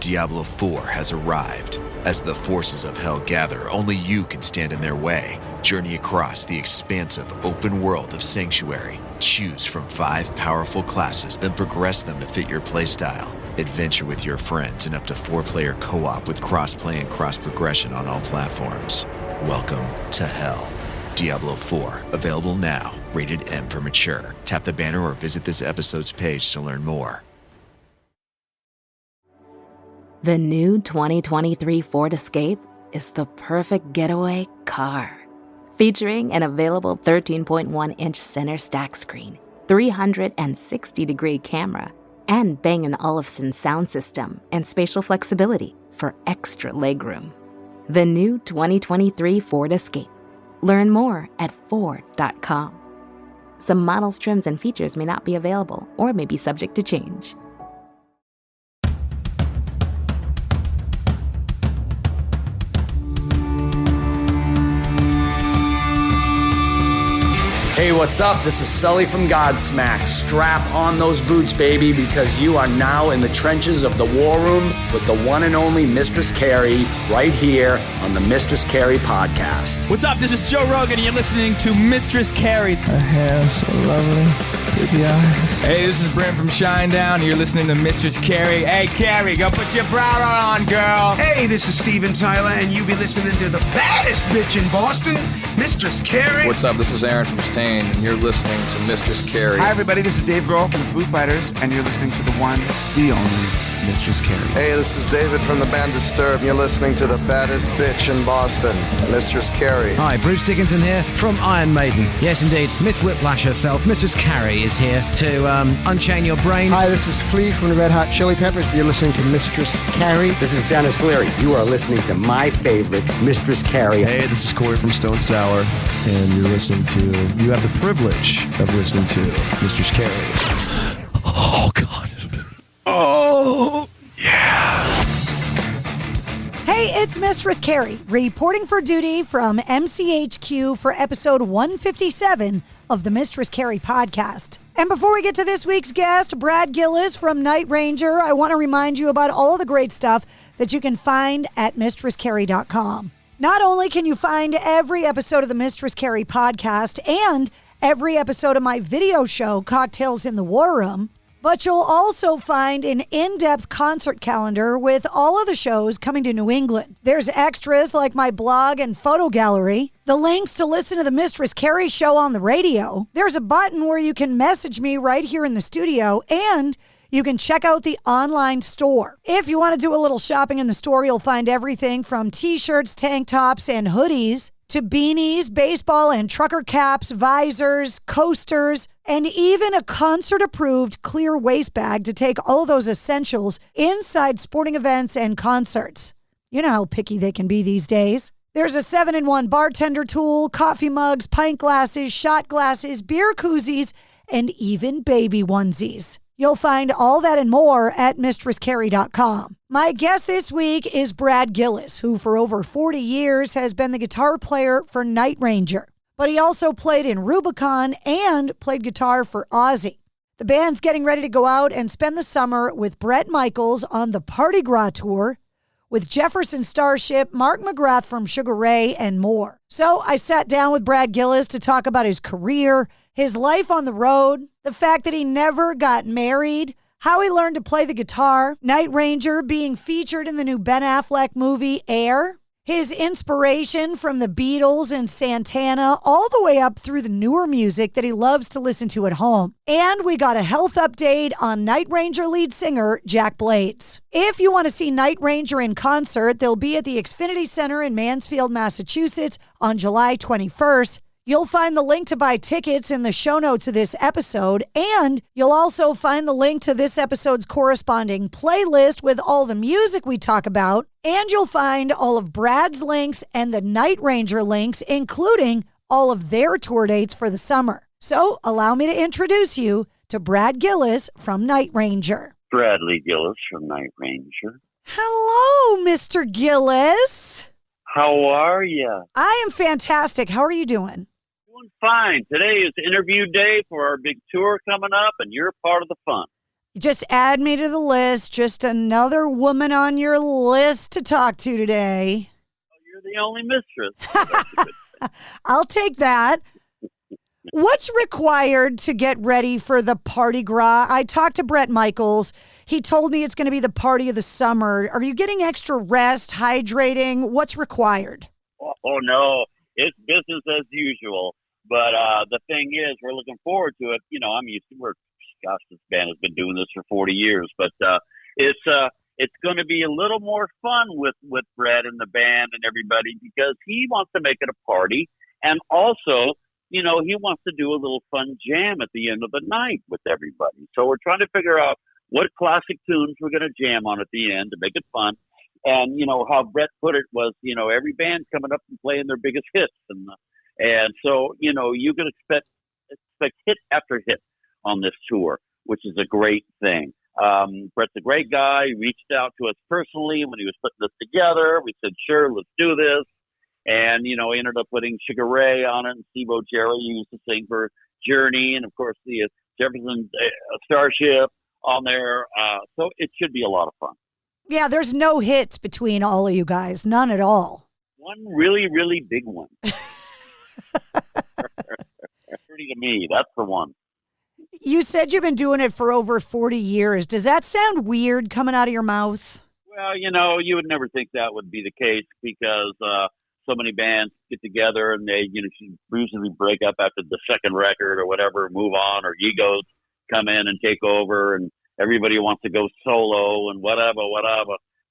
Diablo 4 has arrived. As the forces of hell gather, only you can stand in their way. Journey across the expansive open world of Sanctuary. Choose from 5 powerful classes, then progress them to fit your playstyle. Adventure with your friends in up to 4-player co-op with cross-play and cross-progression on all platforms. Welcome to hell. Diablo 4, available now. Rated M for mature. Tap the banner or visit this episode's page to learn more. The new 2023 Ford Escape is the perfect getaway car. Featuring an available 13.1-inch center stack screen, 360-degree camera, and Bang & Olufsen sound system and spatial flexibility for extra legroom. The new 2023 Ford Escape. Learn more at Ford.com. Some models, trims, and features may not be available or may be subject to change. Hey, what's up? This is Sully from Godsmack. Strap on those boots, baby, because you are now in the trenches of the war room with the one and only Mistress Carrie right here on the Mistress Carrie podcast. What's up? This is Joe Rogan, and you're listening to Mistress Carrie. Her hair so lovely, pretty eyes. Hey, this is Brent from Shinedown, and you're listening to Mistress Carrie. Hey, Carrie, go put your bra on, girl. Hey, this is Steven Tyler, and you be listening to the baddest bitch in Boston, Mistress Carrie. What's up? This is Aaron from Stain, and you're listening to Mistress Carrie. Hi, everybody. This is Dave Grohl from the Foo Fighters, and you're listening to the one, the only Mistress Carrie. Hey, this is David from the band Disturbed, and you're listening to the baddest bitch in Boston, Mistress Carrie. Hi, Bruce Dickinson here from Iron Maiden. Yes, indeed, Miss Whiplash herself, Mistress Carrie, is here to unchain your brain. Hi, this is Flea from the Red Hot Chili Peppers. You're listening to Mistress Carrie. This is Dennis Leary. You are listening to my favorite, Mistress Carrie. Hey, this is Corey from Stone Sour, and you have the privilege of listening to Mistress Carrie. Oh, God. Oh, yeah. Hey, it's Mistress Carrie, reporting for duty from MCHQ for episode 157 of the Mistress Carrie podcast. And before we get to this week's guest, Brad Gillis from Night Ranger, I want to remind you about all of the great stuff that you can find at mistresscarrie.com. Not only can you find every episode of the Mistress Carrie podcast and every episode of my video show, Cocktails in the War Room, but you'll also find an in-depth concert calendar with all of the shows coming to New England. There's extras like my blog and photo gallery, the links to listen to the Mistress Carrie show on the radio. There's a button where you can message me right here in the studio, and you can check out the online store. If you want to do a little shopping in the store, you'll find everything from t-shirts, tank tops, and hoodies to beanies, baseball and trucker caps, visors, coasters, and even a concert-approved clear waste bag to take all of those essentials inside sporting events and concerts. You know how picky they can be these days. There's a 7-in-1 bartender tool, coffee mugs, pint glasses, shot glasses, beer koozies, and even baby onesies. You'll find all that and more at mistresscarrie.com. My guest this week is Brad Gillis, who for over 40 years has been the guitar player for Night Ranger. But he also played in Rubicon and played guitar for Ozzy. The band's getting ready to go out and spend the summer with Bret Michaels on the Parti-Gras tour, with Jefferson Starship, Mark McGrath from Sugar Ray, and more. So I sat down with Brad Gillis to talk about his career, his life on the road, the fact that he never got married, how he learned to play the guitar, Night Ranger being featured in the new Ben Affleck movie Air, his inspiration from the Beatles and Santana all the way up through the newer music that he loves to listen to at home. And we got a health update on Night Ranger lead singer Jack Blades. If you want to see Night Ranger in concert, they'll be at the Xfinity Center in Mansfield, Massachusetts on July 21st. You'll find the link to buy tickets in the show notes of this episode, and you'll also find the link to this episode's corresponding playlist with all the music we talk about, and you'll find all of Brad's links and the Night Ranger links, including all of their tour dates for the summer. So allow me to introduce you to Brad Gillis from Night Ranger. Bradley Gillis from Night Ranger. Hello, Mr. Gillis. How are you? I am fantastic. How are you doing? Doing fine. Today is interview day for our big tour coming up, and you're part of the fun. Just add me to the list. Just another woman on your list to talk to today. You're the only mistress. I'll take that. What's required to get ready for the Parti-Gras? I talked to Bret Michaels. He told me it's going to be the party of the summer. Are you getting extra rest, hydrating? What's required? Oh no, it's business as usual. But the thing is, we're looking forward to it. You know, I'm used to this band has been doing this for 40 years, but it's going to be a little more fun with Brad and the band and everybody because he wants to make it a party, and also, you know, he wants to do a little fun jam at the end of the night with everybody. So we're trying to figure out what classic tunes we're going to jam on at the end to make it fun. And, you know, how Brett put it was, you know, every band coming up and playing their biggest hits. And so, you know, you can expect hit after hit on this tour, which is a great thing. Brett's a great guy. He reached out to us personally when he was putting this together. We said, sure, let's do this. And, you know, he ended up putting Sugar Ray on it, and Steve O'Jerry used to sing for Journey, and, of course, the Jefferson Starship on there. So it should be a lot of fun. Yeah, there's no hits between all of you guys. None at all. One really, really big one. Pretty to me, that's the one. You said you've been doing it for over 40 years. Does that sound weird coming out of your mouth? Well, you know, you would never think that would be the case because so many bands get together and they, you know, usually break up after the second record or whatever, move on, or egos come in and take over, and everybody wants to go solo and whatever.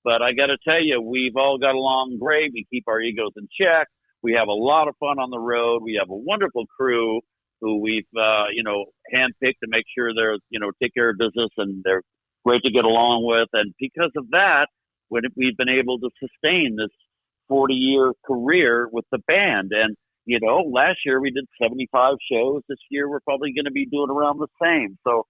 But I got to tell you, we've all got along great. We keep our egos in check. We have a lot of fun on the road. We have a wonderful crew who we've, you know, handpicked to make sure they're, you know, take care of business, and they're great to get along with. And because of that, we've been able to sustain this 40-year career with the band. And, you know, last year we did 75 shows. This year we're probably going to be doing around the same. So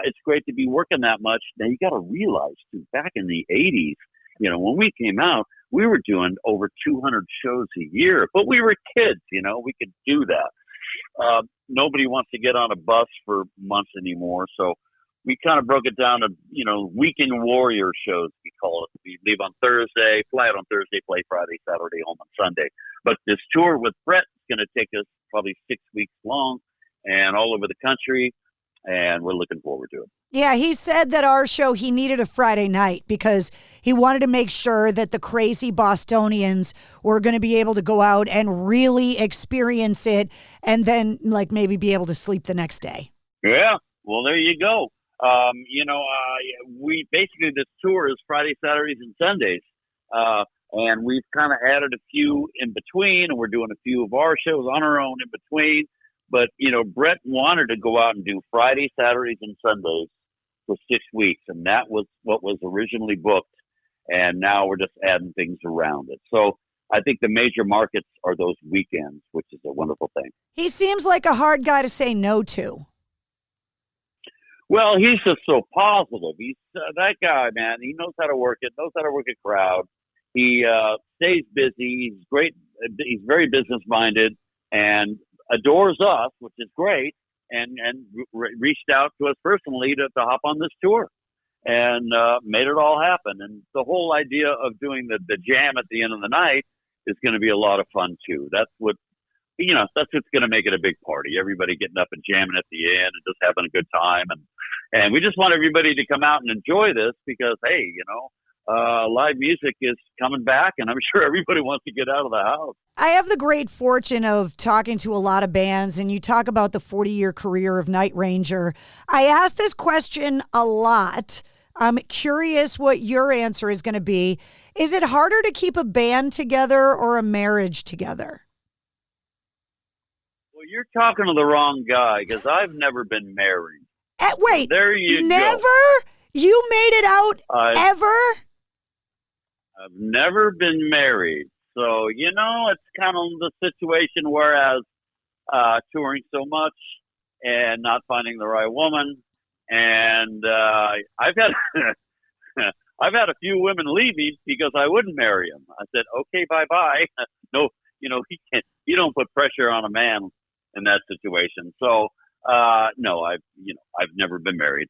it's great to be working that much. Now, you got to realize, too, back in the 80s, you know, when we came out, we were doing over 200 shows a year. But we were kids, you know, we could do that. Nobody wants to get on a bus for months anymore. So we kind of broke it down to, you know, weekend warrior shows, we call it. We leave on Thursday, fly out on Thursday, play Friday, Saturday, home on Sunday. But this tour with Brett is going to take us probably 6 weeks long and all over the country, and we're looking forward to it. Yeah, he said that our show, he needed a Friday night because he wanted to make sure that the crazy Bostonians were going to be able to go out and really experience it and then, like, maybe be able to sleep the next day. Yeah, well, there you go. You know, we basically, this tour is Friday, Saturdays, and Sundays. And we've kind of added a few in between, and we're doing a few of our shows on our own in between. But, you know, Brett wanted to go out and do Friday, Saturdays, and Sundays for 6 weeks. And that was what was originally booked. And now we're just adding things around it. So I think the major markets are those weekends, which is a wonderful thing. He seems like a hard guy to say no to. Well, he's just so positive. He's that guy, man. He knows how to work it, knows how to work a crowd. He stays busy. He's great. He's very business-minded and adores us, which is great, and reached out to us personally to hop on this tour and made it all happen. And the whole idea of doing the jam at the end of the night is going to be a lot of fun, too. That's what, you know, that's what's going to make it a big party. Everybody getting up and jamming at the end and just having a good time. And we just want everybody to come out and enjoy this because, hey, you know, live music is coming back, and I'm sure everybody wants to get out of the house. I have the great fortune of talking to a lot of bands, and you talk about the 40-year career of Night Ranger. I ask this question a lot. I'm curious what your answer is going to be. Is it harder to keep a band together or a marriage together? Well, you're talking to the wrong guy because I've never been married. Wait, there you never? go. You made it out ever? I've never been married. So, you know, it's kind of the situation whereas touring so much and not finding the right woman. And I've had I've had a few women leave me because I wouldn't marry them. I said, okay, bye-bye. No, you know, you don't put pressure on a man in that situation. So, no, I've never been married.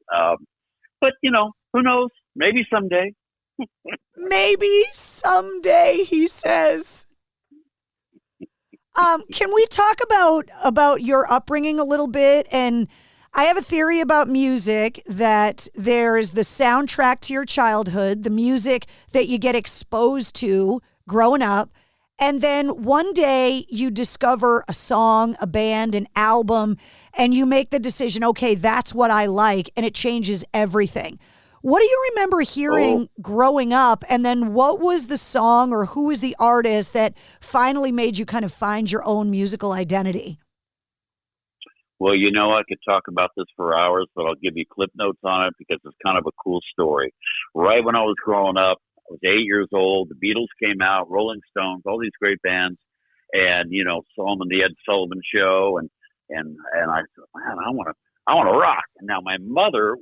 But, who knows? Maybe someday. Maybe someday, he says. Can we talk about your upbringing a little bit? And I have a theory about music that there is the soundtrack to your childhood, the music that you get exposed to growing up. And then one day you discover a song, a band, an album, and you make the decision, okay, that's what I like, and it changes everything. What do you remember hearing growing up? And then what was the song or who was the artist that finally made you kind of find your own musical identity? Well, I could talk about this for hours, but I'll give you clip notes on it because it's kind of a cool story. Right when I was growing up, I was 8 years old. The Beatles came out, Rolling Stones, all these great bands, and saw them on the Ed Sullivan Show, and I said, man, I want to rock. And now my mother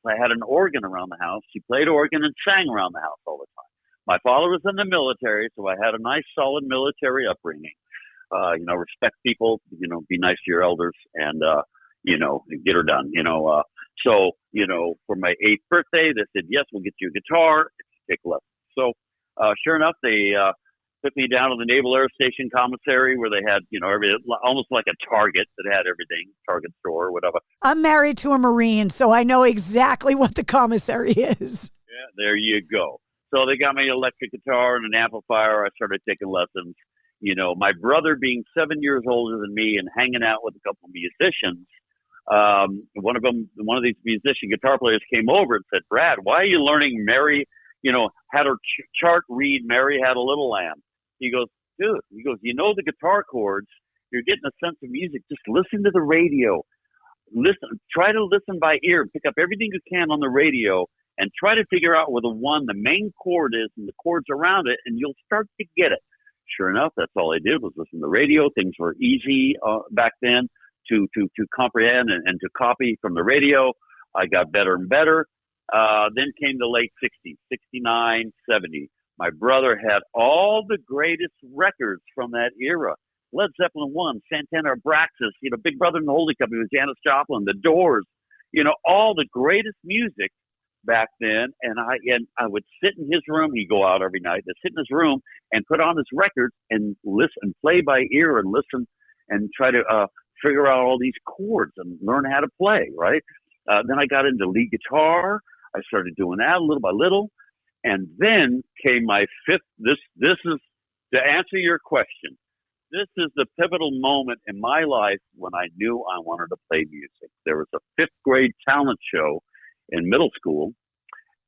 I had an organ around the house. She played organ and sang around the house all the time. My father was in the military, so I had a nice, solid military upbringing. Respect people, be nice to your elders, and get her done. So for my 8th birthday, they said, yes, we'll get you a guitar. Take lessons. So, sure enough, they took me down to the Naval Air Station commissary where they had, almost like a Target that had everything, Target store or whatever. I'm married to a Marine, so I know exactly what the commissary is. Yeah, there you go. So they got me an electric guitar and an amplifier. I started taking lessons. My brother being 7 years older than me and hanging out with a couple of musicians, one of these musician guitar players came over and said, Brad, why are you learning Mary, had her chart read Mary Had a Little Lamb? He goes, dude, the guitar chords, you're getting a sense of music. Just listen to the radio. Try to listen by ear, pick up everything you can on the radio and try to figure out where the main chord is and the chords around it, and you'll start to get it. Sure enough, that's all I did was listen to the radio. Things were easy back then to comprehend and to copy from the radio. I got better and better. Then came the late 60s, 69, 70. My brother had all the greatest records from that era. Led Zeppelin 1, Santana, Abraxas, Big Brother and the Holding Company with Janis Joplin, The Doors, all the greatest music back then. And I would sit in his room. He'd go out every night. I'd sit in his room and put on his records and listen, play by ear and listen and try to figure out all these chords and learn how to play, right? Then I got into lead guitar. I started doing that little by little. And then came my fifth. This is to answer your question. This is the pivotal moment in my life when I knew I wanted to play music. There was a 5th grade talent show in middle school,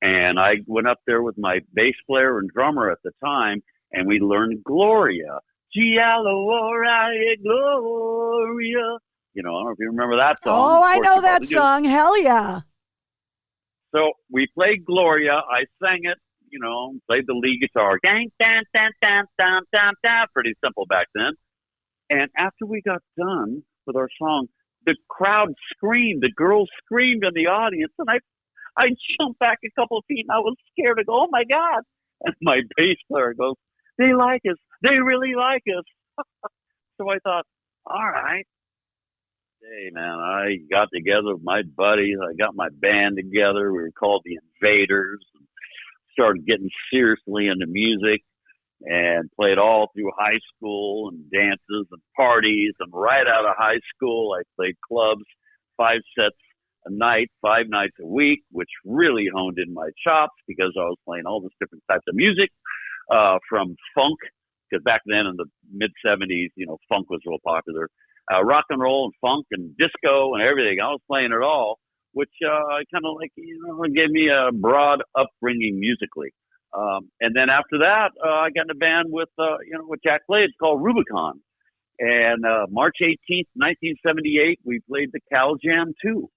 and I went up there with my bass player and drummer at the time, and we learned Gloria. Gloria. I don't know if you remember that song. Oh, I know that song. Hell yeah. So we played Gloria. I sang it, played the lead guitar. Pretty simple back then. And after we got done with our song, the crowd screamed. The girls screamed in the audience. And I jumped back a couple of feet and I was scared to go, oh my God. And my bass player goes, they like us. They really like us. So I thought, all right. Hey, man, I got together with my buddies. I got my band together. We were called the Invaders. And started getting seriously into music and played all through high school and dances and parties. And right out of high school, I played clubs, 5 sets a night, 5 nights a week, which really honed in my chops because I was playing all this different types of music, from funk, because back then in the mid-'70s, funk was real popular. Rock and roll and funk and disco and everything. I was playing it all, which kind of gave me a broad upbringing musically. And then after that, I got in a band with Jack played. It's called Rubicon. And March 18th, 1978, we played the Cal Jam 2.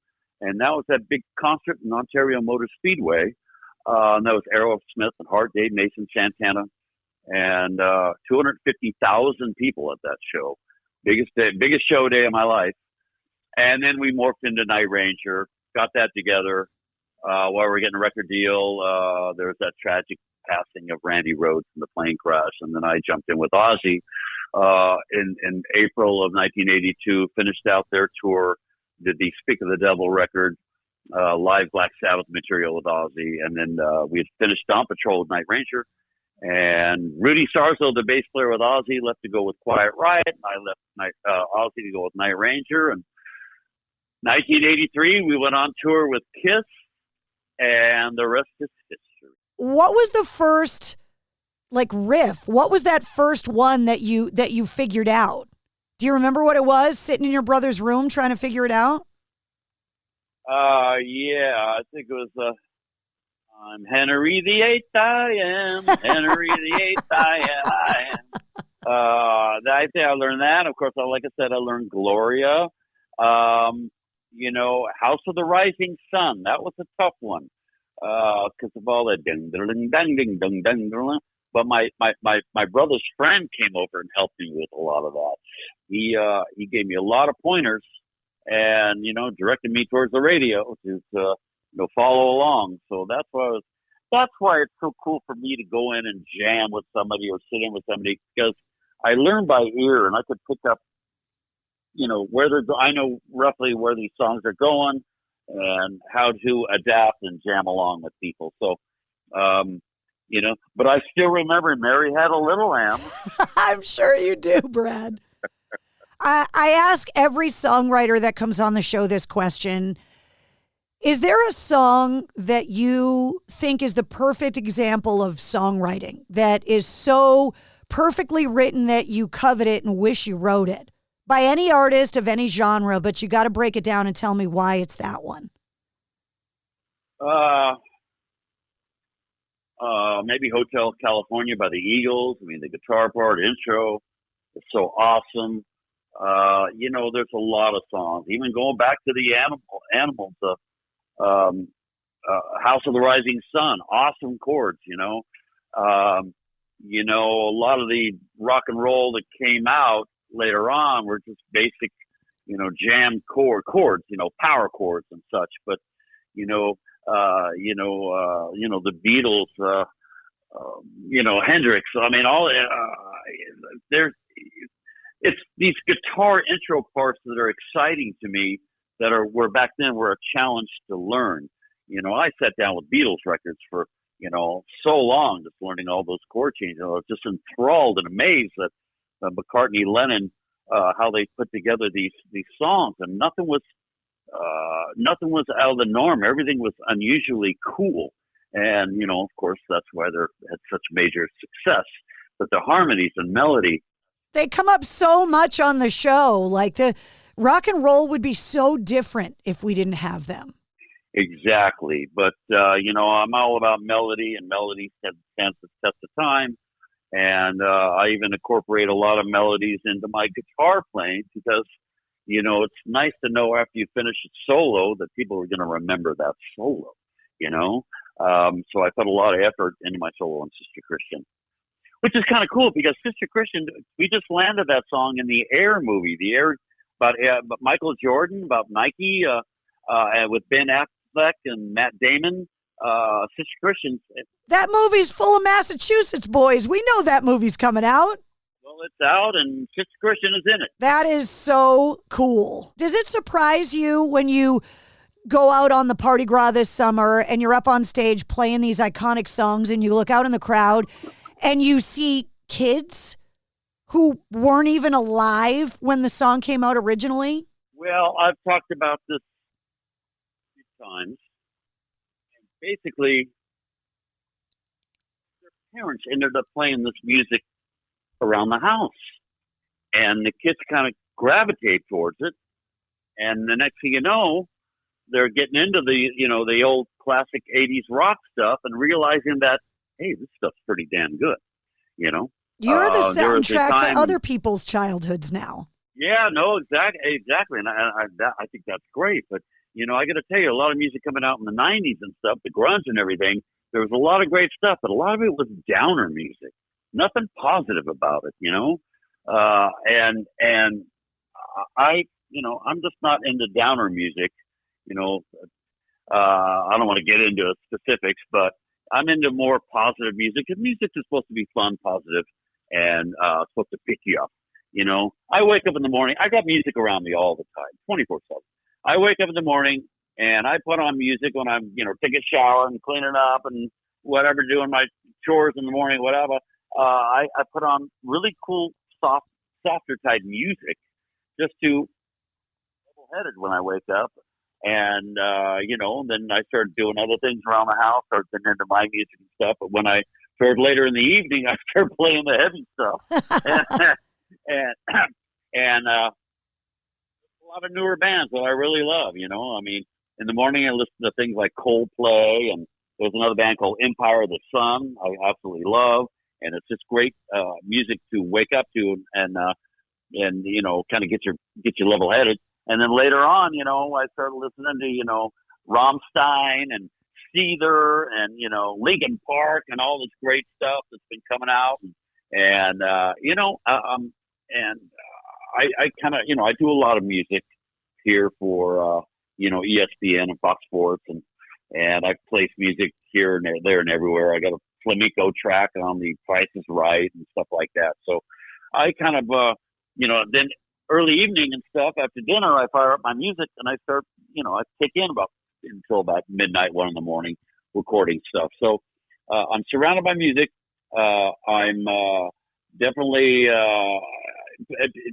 And that was that big concert in Ontario Motor Speedway. And that was Aerosmith and Hart, Dave Mason, Santana, and 250,000 people at that show. Biggest show day of my life. And then we morphed into Night Ranger, got that together while we were getting a record deal. There was that tragic passing of Randy Rhoads in the plane crash. And then I jumped in with Ozzy in April of 1982, finished out their tour, did the Speak of the Devil record, live Black Sabbath material with Ozzy, and then we had finished Dawn Patrol with Night Ranger, and Rudy Sarzo, the bass player with Ozzy, left to go with Quiet Riot, and I left Ozzy to go with Night Ranger. And 1983, we went on tour with Kiss, and the rest is history. What was the first riff? What was that first one that you figured out? Do you remember what it was? Sitting in your brother's room trying to figure it out? Yeah, I think it was I'm Henry VIII, I am. Henry VIII, I am. I think I learned that. Of course, like I said, I learned Gloria. House of the Rising Sun. That was a tough one because of all that ding, ding, ding, ding, ding, ding, ding. But my brother's friend came over and helped me with a lot of that. He gave me a lot of pointers and, directed me towards the radio to follow along. So that's why it's so cool for me to go in and jam with somebody or sit in with somebody, because I learn by ear and I could pick up, I know roughly where these songs are going and how to adapt and jam along with people. So, but I still remember Mary Had a Little Lamb. I'm sure you do, Brad. I ask every songwriter that comes on the show this question. Is there a song that you think is the perfect example of songwriting that is so perfectly written that you covet it and wish you wrote it? By any artist of any genre, but you got to break it down and tell me why it's that one. Maybe Hotel California by the Eagles. I mean, the guitar part, intro, is so awesome. There's a lot of songs. Even going back to the Animals, House of the Rising Sun, awesome chords. A lot of the rock and roll that came out later on were just basic, jam chords, power chords and such. But the Beatles, Hendrix. I mean, it's these guitar intro parts that are exciting to me where back then were a challenge to learn. I sat down with Beatles records for, so long, just learning all those chord changes. I was just enthralled and amazed that McCartney, Lennon, how they put together these songs, and nothing was out of the norm. Everything was unusually cool. And, of course, that's why they had such major success. But the harmonies and melody. They come up so much on the show. Like the rock and roll would be so different if we didn't have them. Exactly. But, I'm all about melody, and melody stands the test of time. And I even incorporate a lot of melodies into my guitar playing because, it's nice to know after you finish it solo that people are going to remember that solo, So I put a lot of effort into my solo on Sister Christian, which is kind of cool because Sister Christian, we just landed that song in the Air movie, about Michael Jordan, about Nike, and with Ben Affleck and Matt Damon. Sister Christian. That movie's full of Massachusetts boys. We know that movie's coming out. Well, it's out, and Sister Christian is in it. That is so cool. Does it surprise you when you go out on the Parti-Gras this summer and you're up on stage playing these iconic songs and you look out in the crowd and you see kids who weren't even alive when the song came out originally? Well, I've talked about this a few times. Basically, their parents ended up playing this music around the house, and the kids kind of gravitate towards it. And the next thing you know, they're getting into the old classic 80s rock stuff and realizing that, hey, this stuff's pretty damn good, You're the soundtrack to other people's childhoods now. Yeah, no, exactly. And I think that's great. But, I got to tell you, a lot of music coming out in the 90s and stuff, the grunge and everything, there was a lot of great stuff, but a lot of it was downer music. Nothing positive about it, and I'm just not into downer music. I don't want to get into specifics, but I'm into more positive music. And music is supposed to be fun, positive, and supposed to pick you up. I wake up in the morning. I got music around me all the time, 24/7. I wake up in the morning And I put on music when I'm, take a shower and cleaning up and whatever, doing my chores in the morning, whatever. I put on really cool, softer type music just to level-headed when I wake up. And, then I started doing other things around the house, started getting into my music and stuff. But when I started later in the evening, I started playing the heavy stuff. and a lot of newer bands that I really love, I mean, in the morning I listen to things like Coldplay, and there's another band called Empire of the Sun I absolutely love. And it's just great music to wake up to and kind of get you level-headed. And then later on, I started listening to, Rammstein and Seether and, Linkin Park and all this great stuff that's been coming out. And I kind of, I do a lot of music here for, ESPN and Fox Sports. And I place music here and there and everywhere. I got a flamenco track on the Price is Right and stuff like that. So I kind of, then early evening and stuff after dinner, I fire up my music and I start, I kick in until about midnight, 1 a.m, recording stuff. So I'm surrounded by music. I'm definitely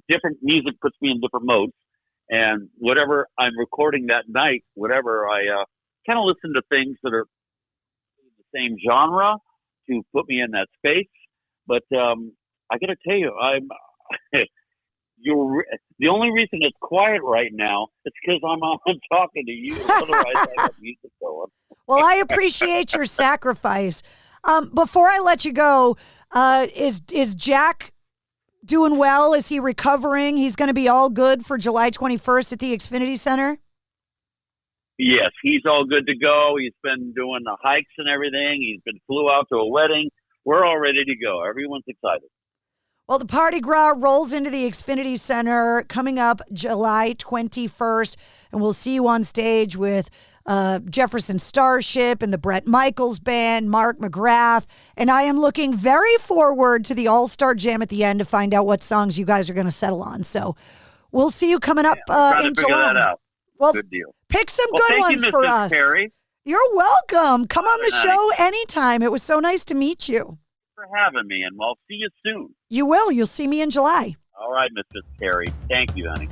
different music puts me in different modes, and whatever I'm recording that night, whatever I kind of listen to things that are the same genre to put me in that space. But I got to tell you, the only reason it's quiet right now is because I'm talking to you. Otherwise, I have music going. Well, I appreciate your sacrifice. Before I let you go, is Jack doing well? Is he recovering? He's going to be all good for July 21st at the Xfinity Center? Yes, he's all good to go. He's been doing the hikes and everything. He's been flew out to a wedding. We're all ready to go. Everyone's excited. Well, the Parti-Gras rolls into the Xfinity Center coming up July 21st, and we'll see you on stage with Jefferson Starship and the Bret Michaels Band, Mark McGrath, and I am looking very forward to the All-Star Jam at the end to find out what songs you guys are going to settle on. So we'll see you coming up in July. That out. Well, good deal. Pick some good ones for us. Carrie. You're welcome. Come on the show anytime. It was so nice to meet you. For having me, and I'll see you soon. You will. You'll see me in July. All right, Mistress Carrie. Thank you, honey.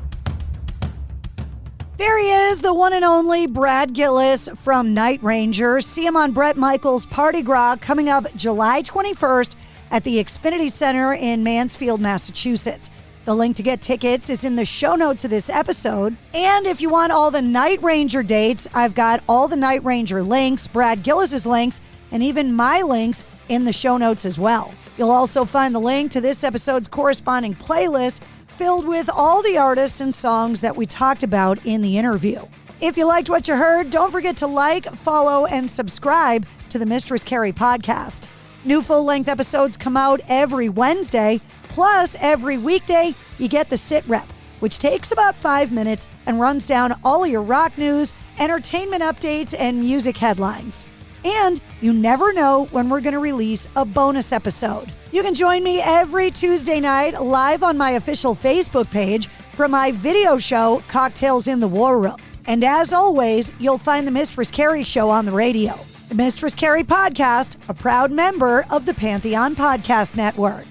There he is, the one and only Brad Gillis from Night Ranger. See him on Bret Michaels Parti-Gras coming up July 21st at the Xfinity Center in Mansfield, Massachusetts. The link to get tickets is in the show notes of this episode. And if you want all the Night Ranger dates, I've got all the Night Ranger links, Brad Gillis's links, and even my links in the show notes as well. You'll also find the link to this episode's corresponding playlist filled with all the artists and songs that we talked about in the interview. If you liked what you heard, don't forget to like, follow, and subscribe to the Mistress Carrie podcast. New full-length episodes come out every Wednesday, plus every weekday you get the Sit Rep, which takes about 5 minutes and runs down all your rock news, entertainment updates, and music headlines. And you never know when we're going to release a bonus episode. You can join me every Tuesday night live on my official Facebook page for my video show, Cocktails in the War Room. And as always, you'll find the Mistress Carrie Show on the radio. The Mistress Carrie Podcast, a proud member of the Pantheon Podcast Network.